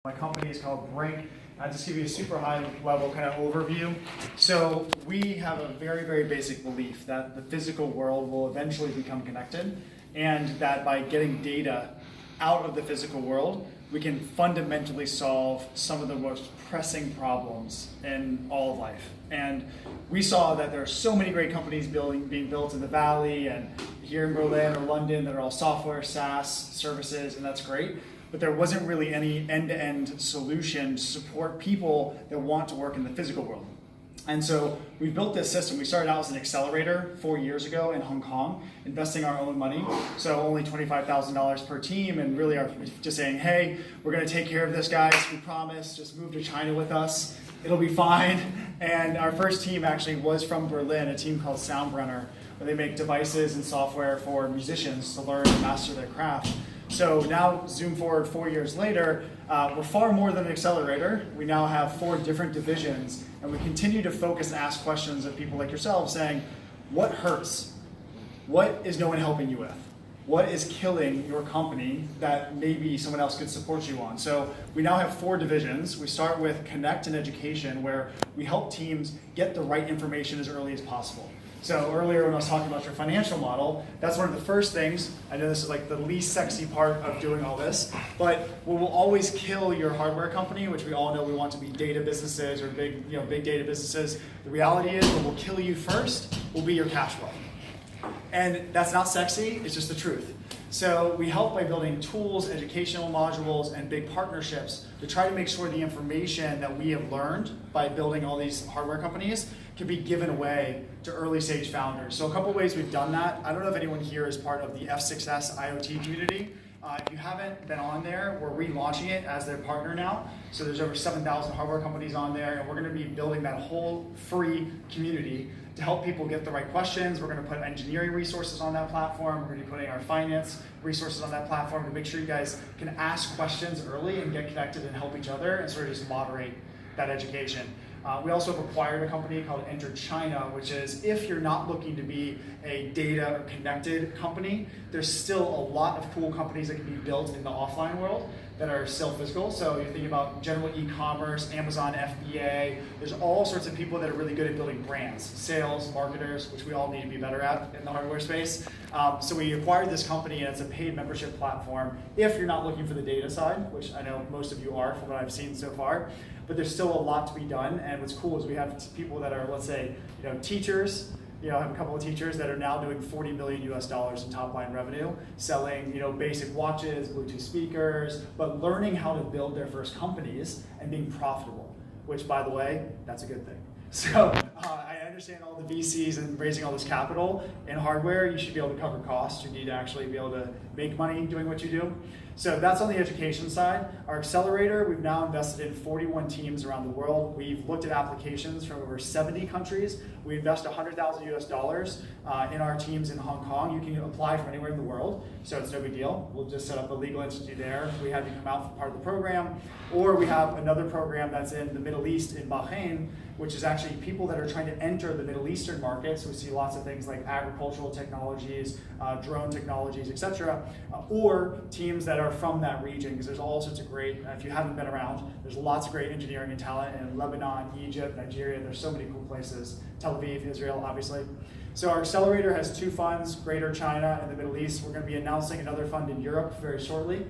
My company is called Brink. I'll just give you a super high level kind of overview. So we have a very, very basic belief that the physical world will eventually become connected, and that by getting data out of the physical world, we can fundamentally solve some of the most pressing problems in all of life. And we saw that there are so many great companies being built in the Valley and here in Berlin or London that are all software, SaaS services, and that's great. But there wasn't really any end-to-end solution to support people that want to work in the physical world. And so we built this system. We started out as an accelerator 4 years ago in Hong Kong, investing our own money. So only $25,000 per team, and really are just saying, hey, we're gonna take care of this, guys, we promise, just move to China with us, it'll be fine. And our first team actually was from Berlin, a team called Soundbrenner, where they make devices and software for musicians to learn and master their craft. So now, zoom forward 4 years later, we're far more than an accelerator. We now have 4 different divisions, and we continue to focus and ask questions of people like yourselves saying, what hurts? What is no one helping you with? What is killing your company that maybe someone else could support you on? So we now have 4 divisions. We start with Connect and Education, where we help teams get the right information as early as possible. So earlier when I was talking about your financial model, that's one of the first things. I know this is like the least sexy part of doing all this, but what will always kill your hardware company, which we all know we want to be data businesses or big data businesses, the reality is what will kill you first will be your cash flow. And that's not sexy, it's just the truth. So we help by building tools, educational modules, and big partnerships to try to make sure the information that we have learned by building all these hardware companies can be given away to early stage founders. So a couple ways we've done that. I don't know if anyone here is part of the F6S IoT community. If you haven't been on there, we're relaunching it as their partner now. So there's over 7,000 hardware companies on there, and we're going to be building that whole free community to help people get the right questions. We're going to put engineering resources on that platform. We're going to be putting our finance resources on that platform to make sure you guys can ask questions early and get connected and help each other and sort of just moderate that education. We also have acquired a company called Enter China, which is if you're not looking to be a data or connected company, there's still a lot of cool companies that can be built in the offline world that are still physical. So you think about general e-commerce, Amazon, FBA, there's all sorts of people that are really good at building brands, sales, marketers, which we all need to be better at in the hardware space. So we acquired this company, and it's a paid membership platform if you're not looking for the data side, which I know most of you are from what I've seen so far. But there's still a lot to be done, and what's cool is we have people that are, let's say, teachers. I have a couple of teachers that are now doing $40 million in top line revenue, selling basic watches, Bluetooth speakers, but learning how to build their first companies and being profitable, which, by the way, that's a good thing. So I understand all the VCs and raising all this capital in hardware. You should be able to cover costs. You need to actually be able to make money doing what you do. So that's on the education side. Our accelerator, we've now invested in 41 teams around the world. We've looked at applications from over 70 countries. We invest $100,000 in our teams in Hong Kong. You can apply from anywhere in the world, so it's no big deal. We'll just set up a legal entity there. We have you come out for part of the program. Or we have another program that's in the Middle East in Bahrain, which is actually people that are trying to enter the Middle Eastern markets. We see lots of things like agricultural technologies, drone technologies, etc. Or teams that are from that region, because there's all sorts of great, if you haven't been around, there's lots of great engineering and talent in Lebanon, Egypt, Nigeria. There's so many cool places. Tel Aviv, Israel, obviously. So our accelerator has 2 funds, Greater China and the Middle East. We're going to be announcing another fund in Europe very shortly.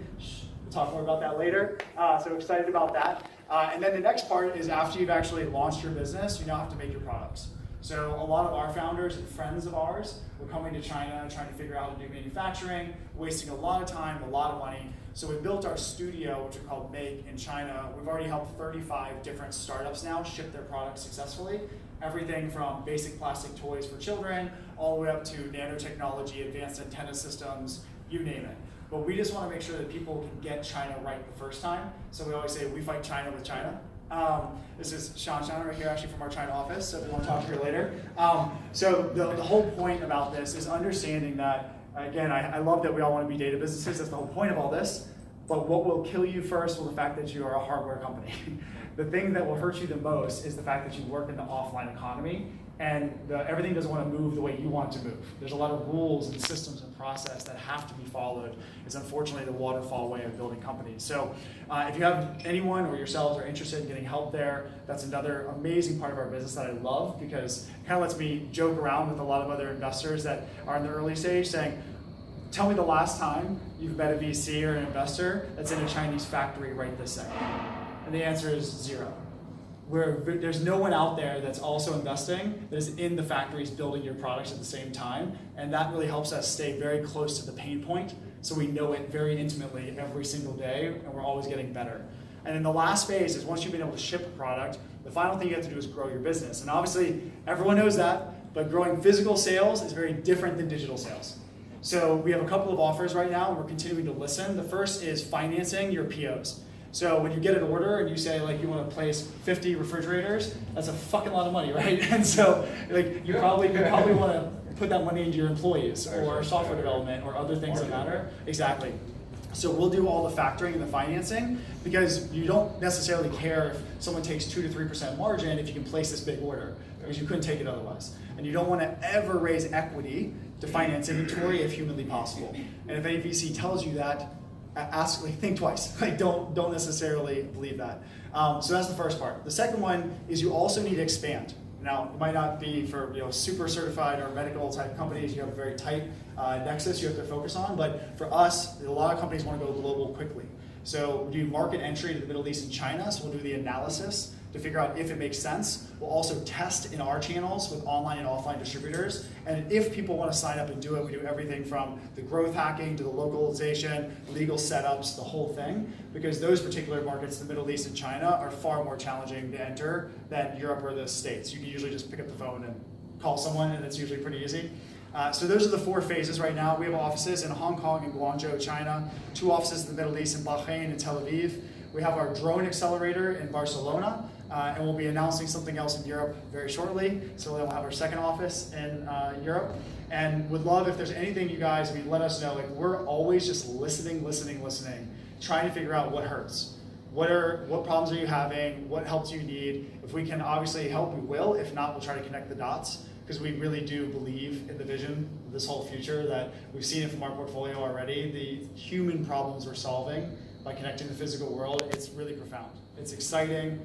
We'll talk more about that later. So excited about that. And then the next part is after you've actually launched your business, you now have to make your products. So a lot of our founders and friends of ours were coming to China trying to figure out how to do manufacturing, wasting a lot of time, a lot of money. So we built our studio, which we called Make in China. We've already helped 35 different startups now ship their products successfully. Everything from basic plastic toys for children, all the way up to nanotechnology, advanced antenna systems, you name it. But we just want to make sure that people can get China right the first time. So we always say, we fight China with China. This is Sean right here, actually from our China office, so if you want to talk to her later. So the whole point about this is understanding that, again, I love that we all want to be data businesses. That's the whole point of all this. But what will kill you first will the fact that you are a hardware company. The thing that will hurt you the most is the fact that you work in the offline economy. and everything doesn't want to move the way you want it to move. There's a lot of rules and systems and process that have to be followed. It's unfortunately the waterfall way of building companies. So if you have anyone or yourselves are interested in getting help there, that's another amazing part of our business that I love, because it kind of lets me joke around with a lot of other investors that are in the early stage saying, tell me the last time you've met a VC or an investor that's in a Chinese factory right this second. And the answer is zero. There's no one out there that's also investing that is in the factories building your products at the same time, and that really helps us stay very close to the pain point, so we know it very intimately every single day, and we're always getting better. And then the last phase is once you've been able to ship a product, the final thing you have to do is grow your business. And obviously, everyone knows that, but growing physical sales is very different than digital sales. So we have a couple of offers right now, and we're continuing to listen. The first is financing your POs. So when you get an order and you say like you want to place 50 refrigerators, that's a fucking lot of money, right? And so like you probably want to put that money into your employees or software development or other things that matter. Exactly. So we'll do all the factoring and the financing, because you don't necessarily care if someone takes 2 to 3% margin if you can place this big order, because you couldn't take it otherwise. And you don't want to ever raise equity to finance inventory if humanly possible. And if any VC tells you that, think twice. Like don't necessarily believe that. So that's the first part. The second one is you also need to expand. Now, it might not be for super certified or medical type companies. You have a very tight nexus you have to focus on. But for us, a lot of companies want to go global quickly. So we do market entry to the Middle East and China. So we'll do the analysis to figure out if it makes sense. We'll also test in our channels with online and offline distributors. And if people want to sign up and do it, we do everything from the growth hacking to the localization, legal setups, the whole thing. Because those particular markets, the Middle East and China, are far more challenging to enter than Europe or the States. You can usually just pick up the phone and call someone, and it's usually pretty easy. So those are the 4 phases right now. We have offices in Hong Kong and Guangzhou, China, 2 offices in the Middle East in Bahrain and Tel Aviv. We have our drone accelerator in Barcelona, and we'll be announcing something else in Europe very shortly. So we'll have our second office in Europe. And would love if there's anything you guys, let us know. Like we're always just listening, trying to figure out what hurts. What problems are you having? What help do you need? If we can obviously help, we will. If not, we'll try to connect the dots, because we really do believe in the vision of this whole future, that we've seen it from our portfolio already. The human problems we're solving by connecting the physical world, it's really profound. It's exciting.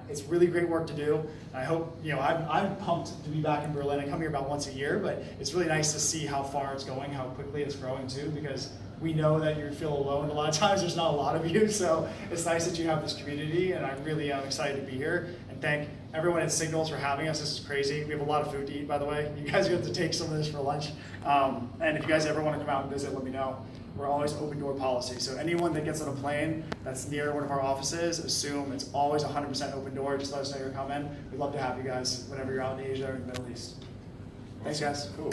It's really great work to do. I hope, I'm pumped to be back in Berlin. I come here about once a year, but it's really nice to see how far it's going, how quickly it's growing too, because we know that you feel alone. A lot of times there's not a lot of you, so it's nice that you have this community, and I really am excited to be here. And thank everyone at Signals for having us. This is crazy. We have a lot of food to eat, by the way. You guys get to take some of this for lunch. And if you guys ever want to come out and visit, let me know. We're always open door policy. So anyone that gets on a plane that's near one of our offices, assume it's always 100% open door. Just let us know you're coming. We'd love to have you guys whenever you're out in Asia or in the Middle East. Thanks, guys. Cool.